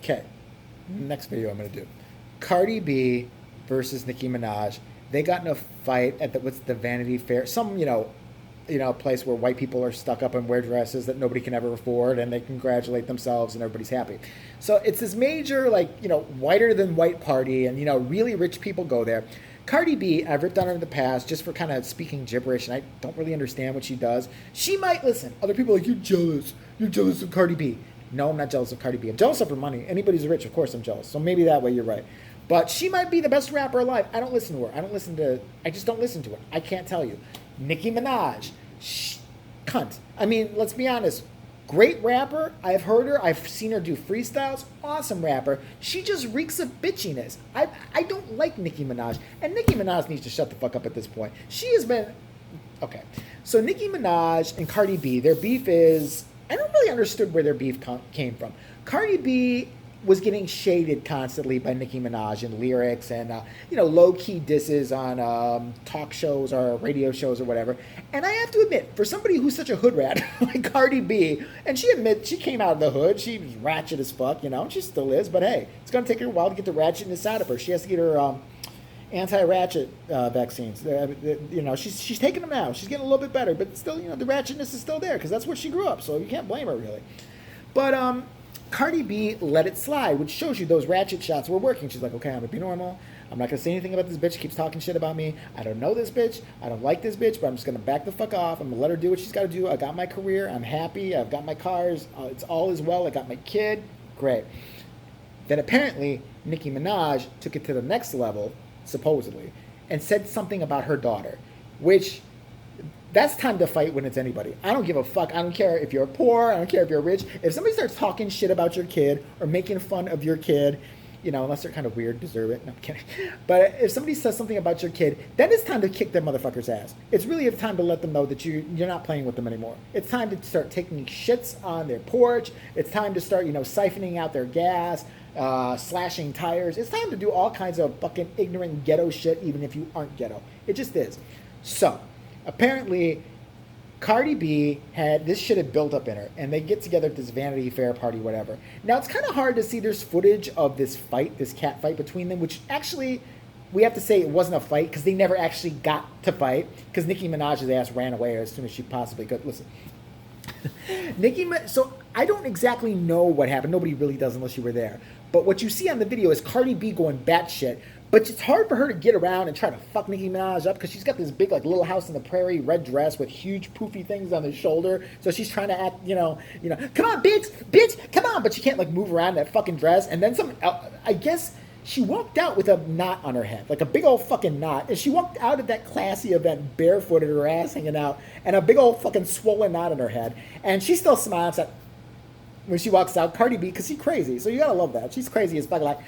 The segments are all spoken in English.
Okay, next video I'm gonna do. Cardi B versus Nicki Minaj. They got in a fight at what's the Vanity Fair, some place where white people are stuck up and wear dresses that nobody can ever afford, and they congratulate themselves, and everybody's happy. So it's this major whiter than white party, and really rich people go there. Cardi B, I've ripped on her in the past just for kind of speaking gibberish, and I don't really understand what she does. She might listen. Other people are like, you're jealous. You're jealous of Cardi B. No, I'm not jealous of Cardi B. I'm jealous of her money. Anybody's rich, of course I'm jealous. So maybe that way you're right. But she might be the best rapper alive. I don't listen to her. I just don't listen to her. I can't tell you. Nicki Minaj, cunt. I mean, let's be honest. Great rapper. I've heard her. I've seen her do freestyles. Awesome rapper. She just reeks of bitchiness. I don't like Nicki Minaj. And Nicki Minaj needs to shut the fuck up at this point. She has been... Okay. So Nicki Minaj and Cardi B, their beef is... I don't really understood where their beef came from. Cardi B was getting shaded constantly by Nicki Minaj in lyrics and low-key disses on talk shows or radio shows or whatever. And I have to admit, for somebody who's such a hood rat like Cardi B, and she came out of the hood, she was ratchet as fuck, and she still is, but hey, it's going to take her a while to get the ratchetness out of her. She has to get her anti-ratchet vaccines. She's taking them now. She's getting a little bit better, but still, the ratchetness is still there because that's where she grew up, so you can't blame her really. But Cardi B let it slide, which shows you those ratchet shots were working. She's like, okay, I'm gonna be normal. I'm not gonna say anything about this bitch. She keeps talking shit about me. I don't know this bitch. I don't like this bitch, but I'm just gonna back the fuck off. I'm gonna let her do what she's gotta do. I got my career. I'm happy. I've got my cars. It's all as well. I got my kid. Great. Then apparently, Nicki Minaj took it to the next level, supposedly, and said something about her daughter, which... That's time to fight when it's anybody. I don't give a fuck. I don't care if you're poor. I don't care if you're rich. If somebody starts talking shit about your kid or making fun of your kid, unless they're kind of weird, deserve it. No, I'm kidding. But if somebody says something about your kid, then it's time to kick that motherfucker's ass. It's really time to let them know that you're not playing with them anymore. It's time to start taking shits on their porch. It's time to start, siphoning out their gas, slashing tires. It's time to do all kinds of fucking ignorant ghetto shit, even if you aren't ghetto. It just is. So... Apparently, Cardi B had this shit had built up in her, and they get together at this Vanity Fair party, whatever. Now it's kind of hard to see. There's footage of this fight, this cat fight between them, which actually we have to say it wasn't a fight because they never actually got to fight because Nicki Minaj's ass ran away as soon as she possibly could. Listen, So I don't exactly know what happened. Nobody really does unless you were there. But what you see on the video is Cardi B going batshit. But it's hard for her to get around and try to fuck Nicki Minaj up because she's got this big Little House on the Prairie red dress with huge poofy things on the shoulder. So she's trying to act, come on, bitch, come on. But she can't move around that fucking dress. And then I guess she walked out with a knot on her head, like a big old fucking knot. And she walked out at that classy event barefooted, her ass hanging out, and a big old fucking swollen knot on her head. And she still smiles when she walks out, Cardi B, because she's crazy. So you gotta love that. She's crazy as fuck.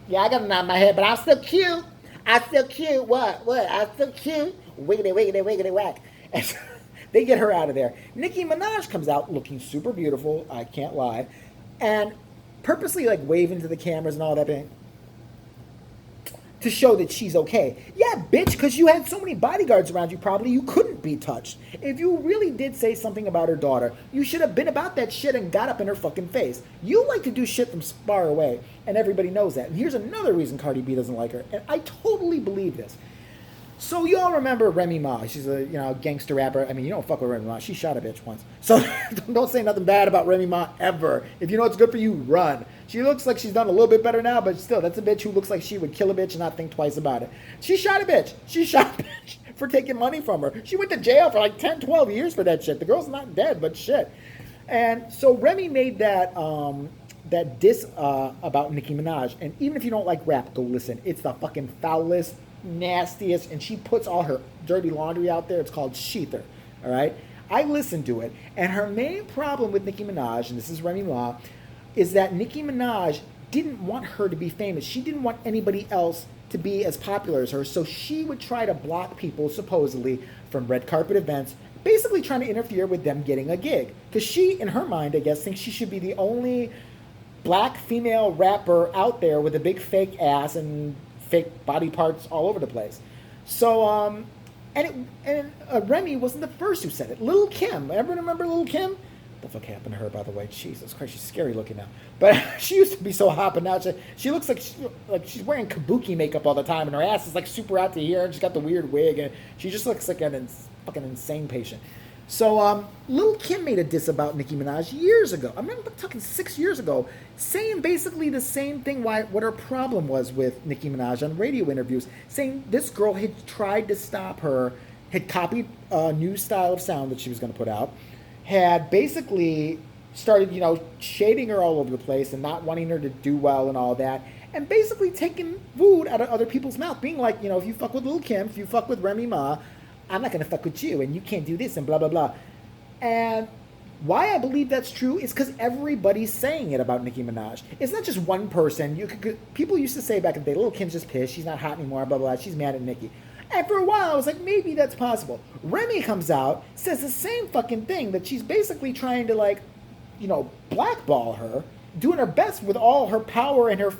Yeah, I got a knot in my head, but I'm still cute. I'm still cute. What? I'm still cute. Wiggity, wiggity, wiggity, whack. And so they get her out of there. Nicki Minaj comes out looking super beautiful, I can't lie, and purposely waving to the cameras and all that thing to show that she's okay. Yeah, bitch, because you had so many bodyguards around you, probably you couldn't be touched. If you really did say something about her daughter, you should have been about that shit and got up in her fucking face. You like to do shit from far away, and everybody knows that. And here's another reason Cardi B doesn't like her, and I totally believe this. So you all remember Remy Ma. She's a gangster rapper. I mean, you don't fuck with Remy Ma. She shot a bitch once. So don't say nothing bad about Remy Ma ever. If you know what's good for you, run. She looks like she's done a little bit better now, but still, that's a bitch who looks like she would kill a bitch and not think twice about it. She shot a bitch. She shot a bitch for taking money from her. She went to jail for 10, 12 years for that shit. The girl's not dead, but shit. And so Remy made that diss about Nicki Minaj. And even if you don't like rap, go listen. It's the fucking foulest, nastiest, and she puts all her dirty laundry out there. It's called Sheether, all right? I listened to it, and her main problem with Nicki Minaj, and this is Remy Ma, is that Nicki Minaj didn't want her to be famous. She didn't want anybody else to be as popular as her, so she would try to block people, supposedly, from red carpet events, basically trying to interfere with them getting a gig. Because she, in her mind, I guess, thinks she should be the only black female rapper out there with a big fake ass and fake body parts all over the place. So, Remy wasn't the first who said it. Lil' Kim, everyone remember Lil' Kim? The fuck happened to her, by the way? Jesus Christ, she's scary looking now. But she used to be so hot, but now she looks like she's wearing kabuki makeup all the time, and her ass is like super out to here, and she's got the weird wig, and she just looks like an fucking insane patient. So, Lil' Kim made a diss about Nicki Minaj years ago. I remember talking 6 years ago, saying basically the same thing, what her problem was with Nicki Minaj on radio interviews, saying this girl had tried to stop her, had copied a new style of sound that she was going to put out, had basically started, shading her all over the place and not wanting her to do well and all that, and basically taking food out of other people's mouth, being like, if you fuck with Lil' Kim, if you fuck with Remy Ma, I'm not going to fuck with you, and you can't do this, and blah, blah, blah. And why I believe that's true is because everybody's saying it about Nicki Minaj. It's not just one person. People used to say back in the day, Lil' Kim's just pissed, she's not hot anymore, blah, blah, blah, she's mad at Nicki. And for a while, I was like, maybe that's possible. Remy comes out, says the same fucking thing, that she's basically trying to, blackball her, doing her best with all her power, and her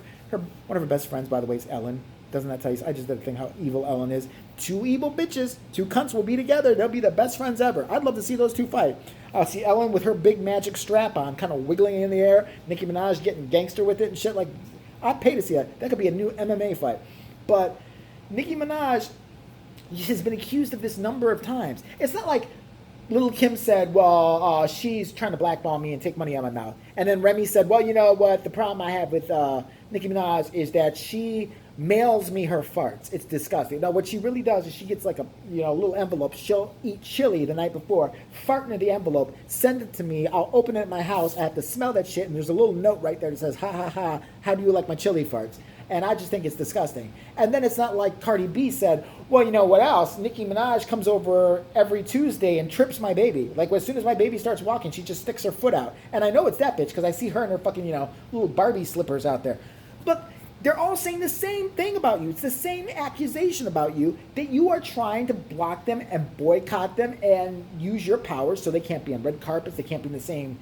one of her best friends, by the way, is Ellen. Doesn't that tell you? I just did a thing how evil Ellen is. Two evil bitches, two cunts will be together. They'll be the best friends ever. I'd love to see those two fight. I'll see Ellen with her big magic strap on, kind of wiggling in the air. Nicki Minaj getting gangster with it and shit. I'd pay to see that. That could be a new MMA fight. But Nicki Minaj has been accused of this number of times. It's not like Lil' Kim said, well, she's trying to blackball me and take money out of my mouth. And then Remy said, well, you know what? The problem I have with Nicki Minaj is that she mails me her farts. It's disgusting. Now, what she really does is she gets like a little envelope. She'll eat chili the night before, fart into the envelope, send it to me. I'll open it at my house. I have to smell that shit, and there's a little note right there that says, ha, ha, ha, how do you like my chili farts? And I just think it's disgusting. And then it's not like Cardi B said, well, you know what else? Nicki Minaj comes over every Tuesday and trips my baby. Like, as soon as my baby starts walking, she just sticks her foot out. And I know it's that bitch because I see her in her fucking, little Barbie slippers out there. But they're all saying the same thing about you. It's the same accusation about you, that you are trying to block them and boycott them and use your power so they can't be on red carpets, they can't be in the same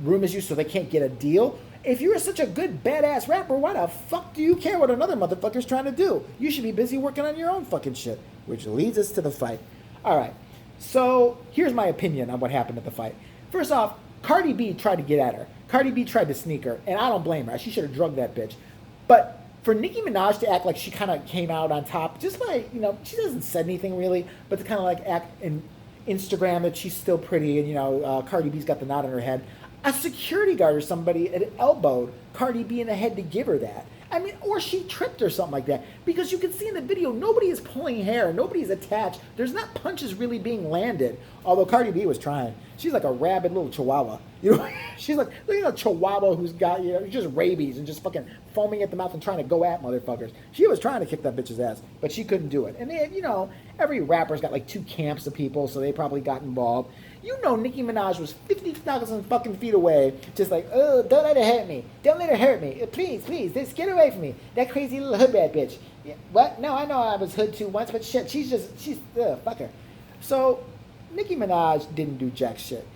room as you, so they can't get a deal. If you're such a good badass rapper, why the fuck do you care what another motherfucker's trying to do? You should be busy working on your own fucking shit. Which leads us to the fight. All right, so here's my opinion on what happened at the fight. First off, Cardi B tried to get at her. Cardi B tried to sneak her, and I don't blame her. She should have drugged that bitch. But for Nicki Minaj to act like she kind of came out on top, just by, she doesn't say anything really, but to kind of act in Instagram that she's still pretty, and Cardi B's got the knot on her head. A security guard or somebody had elbowed Cardi B in the head to give her that. I mean, or she tripped or something like that. Because you can see in the video, nobody is pulling hair. Nobody's attached. There's not punches really being landed. Although Cardi B was trying. She's like a rabid little chihuahua. She's like, look at a chihuahua who's got, just rabies and just fucking foaming at the mouth and trying to go at motherfuckers. She was trying to kick that bitch's ass, but she couldn't do it. And they, every rapper's got like two camps of people, so they probably got involved. Nicki Minaj was 50,000 fucking feet away, just like, oh, don't let her hurt me. Don't let her hurt me. Please, just get away from me. That crazy little hood rat bitch. Yeah, what? No, I know I was hood too once, but shit, fuck her. So, Nicki Minaj didn't do jack shit.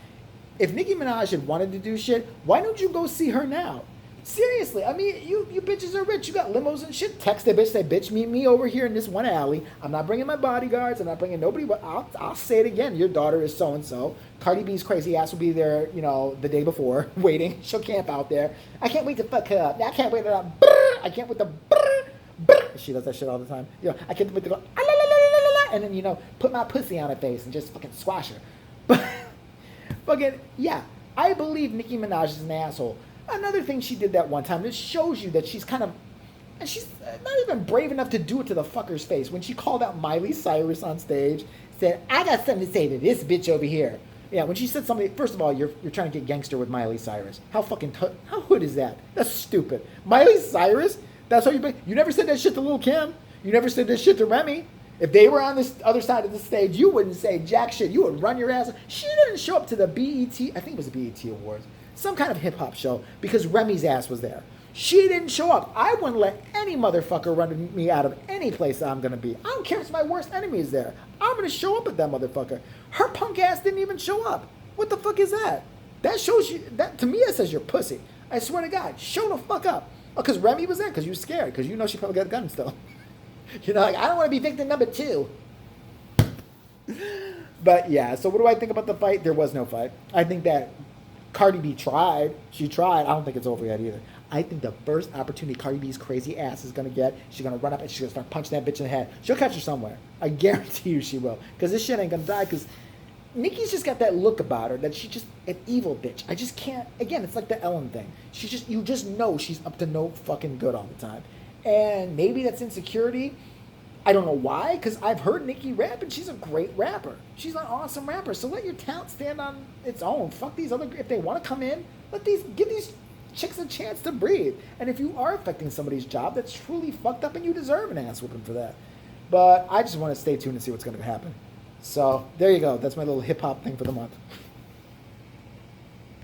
If Nicki Minaj had wanted to do shit, why don't you go see her now? Seriously, I mean, you bitches are rich. You got limos and shit. Text that bitch, say, bitch, meet me over here in this one alley. I'm not bringing my bodyguards. I'm not bringing nobody, but I'll say it again. Your daughter is so-and-so. Cardi B's crazy ass will be there, the day before, waiting. She'll camp out there. I can't wait to fuck her up. I can't wait to, I can't wait to, she does that shit all the time. I can't wait to go, ah, la, la, la, la, la, la, and then, put my pussy on her face and just fucking squash her. But, fucking, yeah, I believe Nicki Minaj is an asshole. Another thing she did that one time, this shows you that she's kind of, and she's not even brave enough to do it to the fucker's face. When she called out Miley Cyrus on stage, said, I got something to say to this bitch over here. Yeah, when she said something, first of all, you're trying to get gangster with Miley Cyrus. How hood is that? That's stupid. Miley Cyrus? That's how you never said that shit to Lil' Kim. You never said that shit to Remy. If they were on this other side of the stage, you wouldn't say jack shit. You would run your ass. She didn't show up to the BET, I think it was the BET Awards, some kind of hip-hop show, because Remy's ass was there. She didn't show up. I wouldn't let any motherfucker run me out of any place I'm going to be. I don't care if it's my worst enemy is there. I'm going to show up at that motherfucker. Her punk ass didn't even show up. What the fuck is that? That shows you, that to me it says you're pussy. I swear to God, show the fuck up. Oh, because Remy was there, because you were scared, because she probably got a gun still. I don't want to be victim number 2. But yeah, so what do I think about the fight? There was no fight. I think that Cardi B tried. She tried. I don't think it's over yet either. I think the first opportunity Cardi B's crazy ass is gonna get, she's gonna run up and she's gonna start punching that bitch in the head. She'll catch her somewhere. I guarantee you she will. Because this shit ain't gonna die. Because Nicki's just got that look about her that she just an evil bitch. I just can't. Again, it's like the Ellen thing. She just you just know she's up to no fucking good all the time. And maybe that's insecurity. I don't know why, because I've heard Nicki rap and she's a great rapper. She's an awesome rapper. So let your talent stand on its own. Fuck these other. If they want to come in, give these chicks a chance to breathe. And if you are affecting somebody's job, that's truly fucked up, and you deserve an ass whooping for that. But I just want to stay tuned and see what's going to happen. So there you go. That's my little hip hop thing for the month.